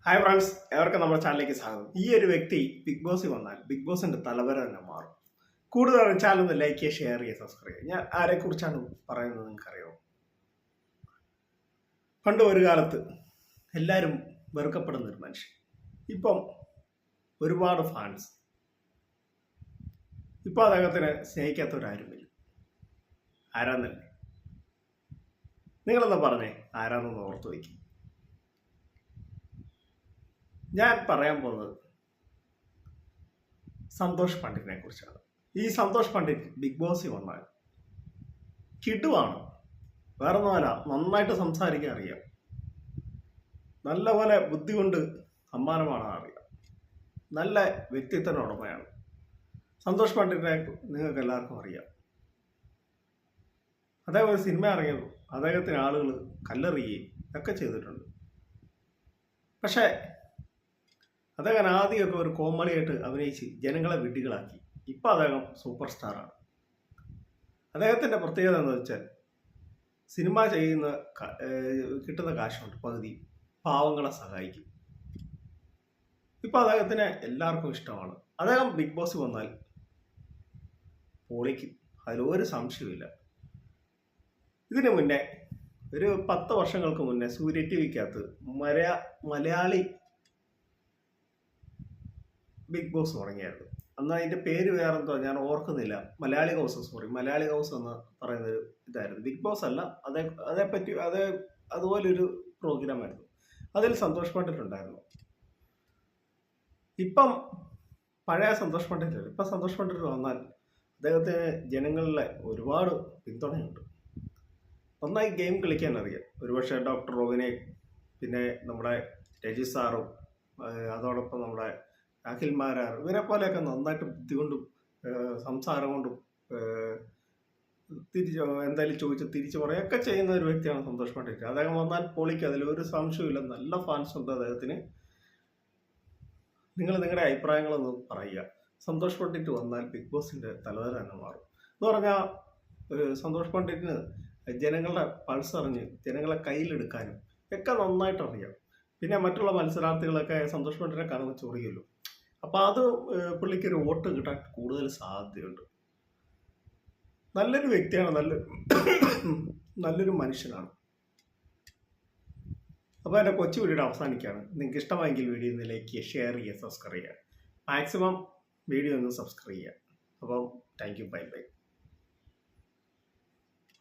Hi friends, എവർക്കും നമ്മുടെ ചാനലിലേക്ക് സ്വാഗതം. ഈ ഒരു വ്യക്തി ബിഗ് ബോസിൽ വന്നാൽ ബിഗ് ബോസിന്റെ തലവര തന്നെ മാറും. കൂടുതൽ ചാനൽ ഒന്ന് ലൈക്ക് ചെയ്യുക, ഷെയർ ചെയ്യുക, സബ്സ്ക്രൈബ് ചെയ്യുക. ഞാൻ ആരെക്കുറിച്ചാണ് പറയുന്നത് നിങ്ങൾക്കറിയാമോ? പണ്ട് ഒരു കാലത്ത് എല്ലാവരും വെറുക്കപ്പെടുന്ന ഒരു മനുഷ്യൻ, ഇപ്പം ഒരുപാട് ഫാൻസ്. ഇപ്പം അദ്ദേഹത്തിനെ സ്നേഹിക്കാത്തവരാരുമില്ല. ആരാന്നല്ലേ? നിങ്ങളെന്താ പറഞ്ഞേ? ആരാന്നൊന്ന് ഓർത്ത് വയ്ക്കും. ഞാൻ പറയാൻ പോകുന്നത് സന്തോഷ് പണ്ഡിറ്റിനെ കുറിച്ചാണ്. ഈ സന്തോഷ് പണ്ഡിറ്റ് ബിഗ് ബോസിൽ വന്നാൽ കിടുവാണ്. വേറെ ഒന്നുമല്ല, നന്നായിട്ട് സംസാരിക്കാൻ അറിയാം, നല്ലപോലെ ബുദ്ധി കൊണ്ട് സമ്മാനമാണ് അറിയാം, നല്ല വ്യക്തിത്വത്തിന് ഉടമയാണ്. സന്തോഷ് പണ്ഡിറ്റിനെ നിങ്ങൾക്ക് എല്ലാവർക്കും അറിയാം. അദ്ദേഹം ഒരു സിനിമ ഇറങ്ങിയപ്പോൾ അദ്ദേഹത്തിന് ആളുകൾ കല്ലെറിയുകയും ഒക്കെ ചെയ്തിട്ടുണ്ട്. പക്ഷേ അദ്ദേഹം ആദ്യമൊക്കെ ഒരു കോമഡിയായിട്ട് അഭിനയിച്ച് ജനങ്ങളെ വിഡ്ഢികളാക്കി. ഇപ്പം അദ്ദേഹം സൂപ്പർ സ്റ്റാറാണ്. അദ്ദേഹത്തിൻ്റെ പ്രത്യേകത എന്ന് വെച്ചാൽ സിനിമ ചെയ്യുന്ന കിട്ടുന്ന കാശുണ്ട് പകുതി പാവങ്ങളെ സഹായിക്കും. ഇപ്പം അദ്ദേഹത്തിന് എല്ലാവർക്കും ഇഷ്ടമാണ്. അദ്ദേഹം ബിഗ് ബോസ് വന്നാൽ പൊളിക്കും, അതിലൊരു സംശയമില്ല. ഇതിനു മുന്നേ ഒരു 10 വർഷങ്ങൾക്ക് മുന്നേ സൂര്യ ടി വിക്കകത്ത് മലയാളി ബിഗ് ബോസ് തുടങ്ങിയായിരുന്നു. അന്ന് അതിൻ്റെ പേര് വേറെന്തോ ഞാൻ ഓർക്കുന്നില്ല. മലയാളി ഹൗസ് എന്ന് പറയുന്നൊരു ഇതായിരുന്നു. ബിഗ് ബോസ് അല്ല, അതുപോലൊരു പ്രോഗ്രാമായിരുന്നു. അതിൽ സന്തോഷ് പണ്ഡിറ്റ് ഉണ്ടായിരുന്നു. ഇപ്പം പഴയ സന്തോഷ് പണ്ഡിറ്റ് അല്ല. ഇപ്പം സന്തോഷ് പണ്ഡിറ്റ് വന്നാൽ അദ്ദേഹത്തിന് ജനങ്ങളിലെ ഒരുപാട് പിന്തുണയുണ്ട്. നന്നായി ഗെയിം കളിക്കാൻ അറിയാം. ഒരുപക്ഷെ ഡോക്ടർ റോബിനെ, പിന്നെ നമ്മുടെ രജി സാറും, അതോടൊപ്പം നമ്മുടെ അഖിൽ മാരാർ, ഇവരെ പോലെയൊക്കെ നന്നായിട്ട് ബുദ്ധി കൊണ്ടും സംസാരം കൊണ്ടും എന്തായാലും ചോദിച്ച് തിരിച്ചു പറയുകയൊക്കെ ചെയ്യുന്ന ഒരു വ്യക്തിയാണ് സന്തോഷ് പണ്ഡിറ്റ്. അദ്ദേഹം വന്നാൽ പൊളിക്ക്, അതിലൊരു സംശയമില്ല. നല്ല ഫാൻസ് ഉണ്ട് അദ്ദേഹത്തിന്. നിങ്ങൾ നിങ്ങളുടെ അഭിപ്രായങ്ങളൊന്ന് പറയുക. സന്തോഷ് പണ്ഡിറ്റ് വന്നാൽ ബിഗ് ബോസിൻ്റെ തലവര തന്നെ മാറും എന്ന് പറഞ്ഞാൽ സന്തോഷ് പണ്ഡിറ്റിന് ജനങ്ങളുടെ പൾസ് അറിഞ്ഞ് ജനങ്ങളെ കയ്യിലെടുക്കാനും ഒക്കെ നന്നായിട്ട് അറിയാം. പിന്നെ മറ്റുള്ള മത്സരാർത്ഥികളൊക്കെ സന്തോഷ് പണ്ഡിറ്റിനെ കാണുമ്പോൾ ചൊറിയല്ലോ. അപ്പം അത് പുള്ളിക്കൊരു വോട്ട് കിട്ടാൻ കൂടുതൽ സാധ്യതയുണ്ട്. നല്ലൊരു വ്യക്തിയാണ്, നല്ലൊരു മനുഷ്യനാണ്. അപ്പോൾ എൻ്റെ കൊച്ചു വീഡിയോ അവസാനിക്കുകയാണ്. നിങ്ങൾക്ക് ഇഷ്ടമായെങ്കിൽ വീഡിയോ ഒന്ന് ലൈക്ക് ചെയ്യുക, ഷെയർ ചെയ്യുക, സബ്സ്ക്രൈബ് ചെയ്യുക. മാക്സിമം വീഡിയോ ഒന്ന് സബ്സ്ക്രൈബ് ചെയ്യുക. അപ്പം താങ്ക് യു, ബൈ ബൈ.